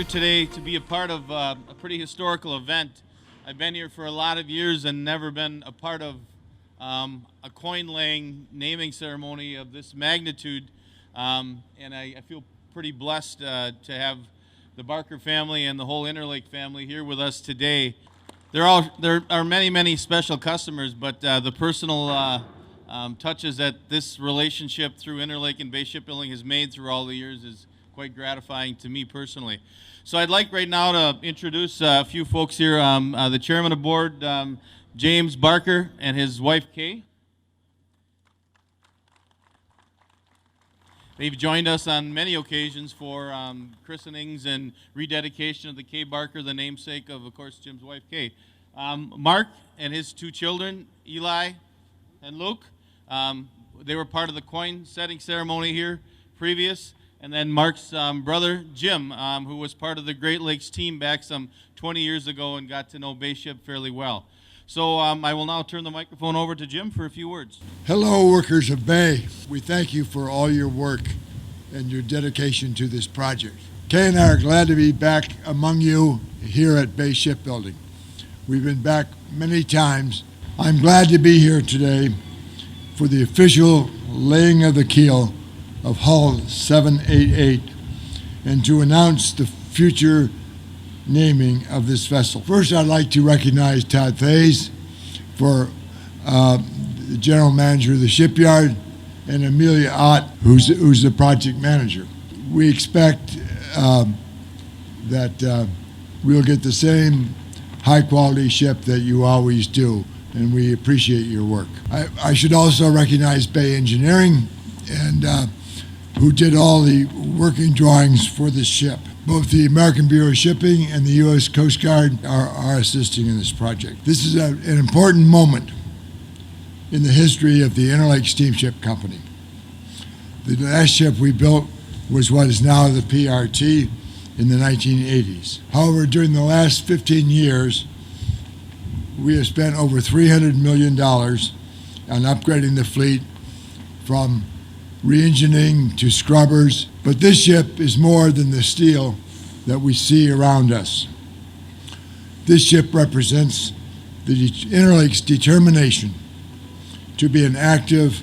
pleasure today to be a part of a pretty historical event. I've been here for a lot of years and never been a part of a coin-laying naming ceremony of this magnitude, and I feel pretty blessed to have the Barker family and the whole Interlake family here with us today. There are many special customers, but the personal touches that this relationship through Interlake and Bay Shipbuilding has made through all the years is quite gratifying to me personally. So I'd like right now to introduce a few folks here. The chairman of board, James Barker, and his wife, Kay. They've joined us on many occasions for christenings and rededication of the Kay Barker, the namesake of course, Jim's wife, Kay. Mark and his two children, Eli and Luke, they were part of the coin setting ceremony here previous. And then Mark's brother, Jim, who was part of the Great Lakes team back some 20 years ago and got to know Bay Ship fairly well. So I will now turn the microphone over to Jim for a few words. Hello, workers of Bay. We thank you for all your work and your dedication to this project. Kay and I are glad to be back among you here at Bay Shipbuilding. We've been back many times. I'm glad to be here today for the official laying of the keel of Hull 788 and to announce the future naming of this vessel. First, I'd like to recognize Todd Thays for the general manager of the shipyard, and Amelia Ott, who's the project manager. We expect that we'll get the same high-quality ship that you always do, and we appreciate your work. I should also recognize Bay Engineering, and who did all the working drawings for this ship. Both the American Bureau of Shipping and the U.S. Coast Guard are assisting in this project. This is an important moment in the history of the Interlake Steamship Company. The last ship we built was what is now the PRT in the 1980s. However, during the last 15 years, we have spent over $300 million on upgrading the fleet from re-engineering to scrubbers, but this ship is more than the steel that we see around us. This ship represents the Interlake's determination to be an active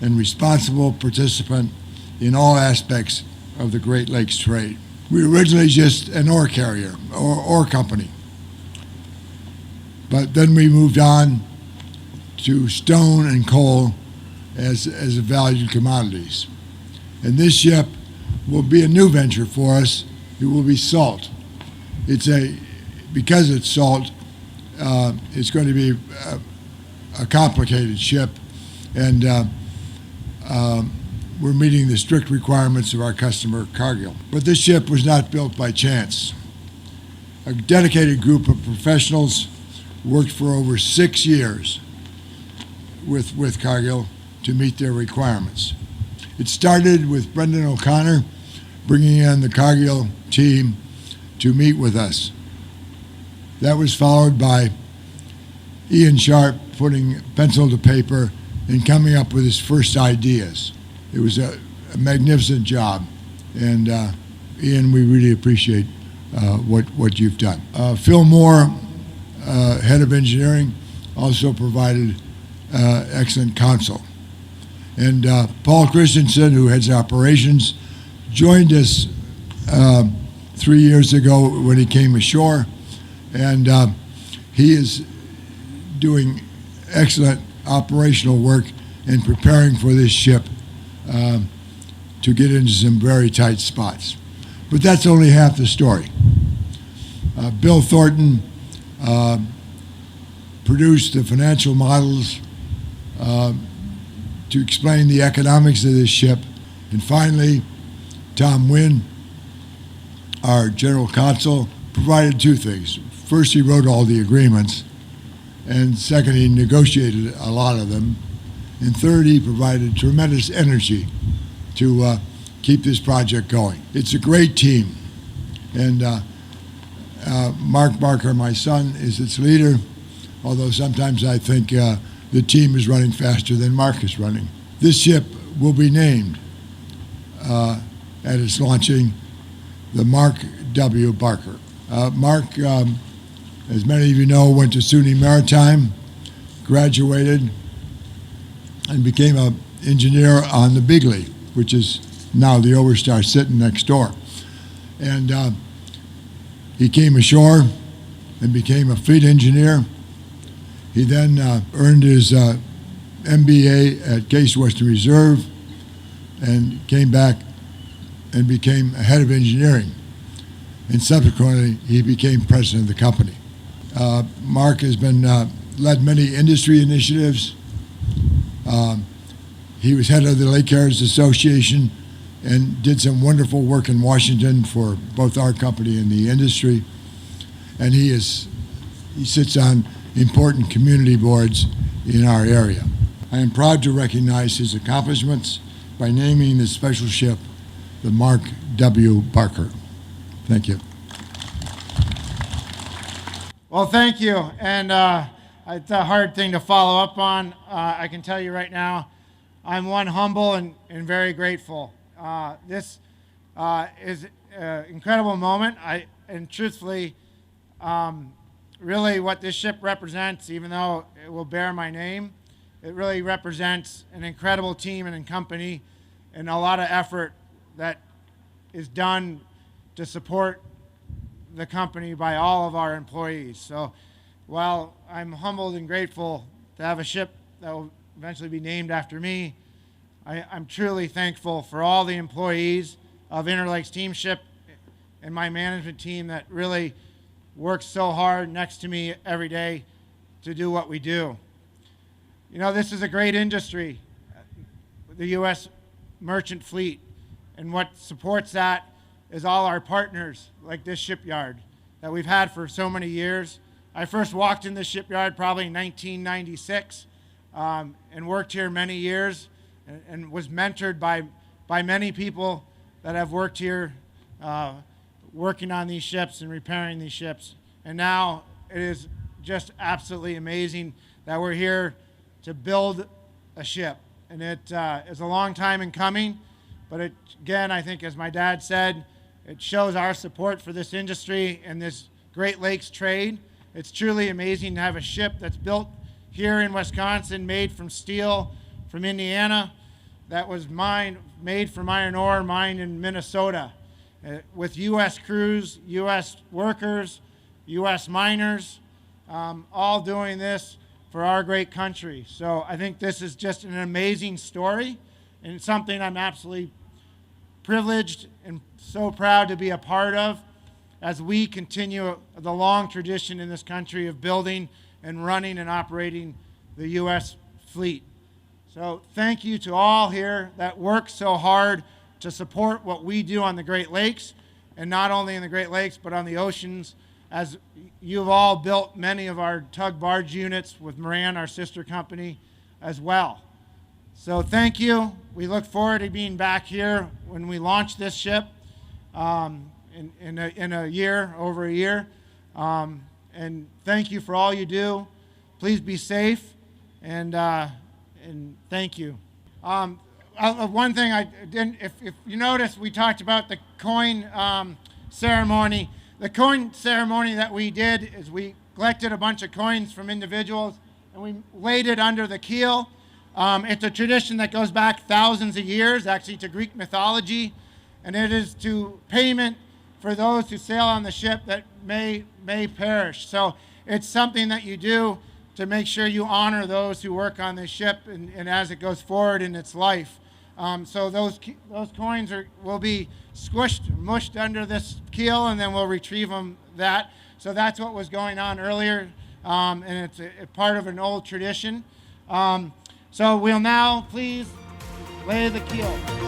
and responsible participant in all aspects of the Great Lakes trade. We were originally just an ore carrier, or ore company, but then we moved on to stone and coal as valued commodities. And this ship will be a new venture for us. It will be salt. Because it's salt, it's going to be a complicated ship, and we're meeting the strict requirements of our customer, Cargill. But this ship was not built by chance. A dedicated group of professionals worked for over 6 years with Cargill to meet their requirements. It started with Brendan O'Connor bringing in the Cargill team to meet with us. That was followed by Ian Sharp putting pencil to paper and coming up with his first ideas. It was a magnificent job, and Ian, we really appreciate what you've done. Phil Moore, head of engineering, also provided excellent counsel. And Paul Christensen, who heads operations, joined us 3 years ago when he came ashore, and he is doing excellent operational work and preparing for this ship to get into some very tight spots. But that's only half the story. Bill Thornton produced the financial models to explain the economics of this ship. And finally, Tom Wynn, our general counsel, provided two things. First, he wrote all the agreements, and second, he negotiated a lot of them. And third, he provided tremendous energy to keep this project going. It's a great team, and Mark Barker, my son, is its leader, although sometimes I think the team is running faster than Mark is running. This ship will be named at its launching the Mark W. Barker. Mark, as many of you know, went to SUNY Maritime, graduated, and became an engineer on the Bigley, which is now the Overstar sitting next door. And he came ashore and became a fleet engineer. He then earned his MBA at Case Western Reserve and came back and became head of engineering. And subsequently, he became president of the company. Mark has been led many industry initiatives. He was head of the Lake Carriers Association and did some wonderful work in Washington for both our company and the industry. And he sits on important community boards in our area. I am proud to recognize his accomplishments by naming the special ship the Mark W. Barker. Thank you. Well, thank you. And it's a hard thing to follow up on. I can tell you right now, I'm humble and very grateful. This is an incredible moment. And truthfully, really what this ship represents, even though it will bear my name, it really represents an incredible team and company and a lot of effort that is done to support the company by all of our employees. So while I'm humbled and grateful to have a ship that will eventually be named after me, I'm truly thankful for all the employees of Interlake Steamship and my management team that really works so hard next to me every day to do what we do. You know, this is a great industry, the U.S. merchant fleet, and what supports that is all our partners like this shipyard that we've had for so many years. I first walked in this shipyard probably in 1996 and worked here many years and was mentored by many people that have worked here working on these ships and repairing these ships. And now it is just absolutely amazing that we're here to build a ship. And it is a long time in coming, but it, again, I think as my dad said, it shows our support for this industry and this Great Lakes trade. It's truly amazing to have a ship that's built here in Wisconsin, made from steel from Indiana, that was made from iron ore, mined in Minnesota, with U.S. crews, U.S. workers, U.S. miners, all doing this for our great country. So I think this is just an amazing story and it's something I'm absolutely privileged and so proud to be a part of as we continue the long tradition in this country of building and running and operating the U.S. fleet. So thank you to all here that work so hard to support what we do on the Great Lakes, and not only in the Great Lakes, but on the oceans, as you've all built many of our tug barge units with Moran, our sister company, as well. So thank you. We look forward to being back here when we launch this ship in a year, over a year. And thank you for all you do. Please be safe, and thank you. One thing I didn't, if you notice, we talked about the coin ceremony. The coin ceremony that we did is we collected a bunch of coins from individuals and we laid it under the keel. It's a tradition that goes back thousands of years, actually to Greek mythology, and it is to payment for those who sail on the ship that may perish. So it's something that you do to make sure you honor those who work on this ship and as it goes forward in its life. So those coins will be squished, mushed under this keel, and then we'll retrieve them. So that's what was going on earlier, and it's a part of an old tradition. So we'll now please lay the keel.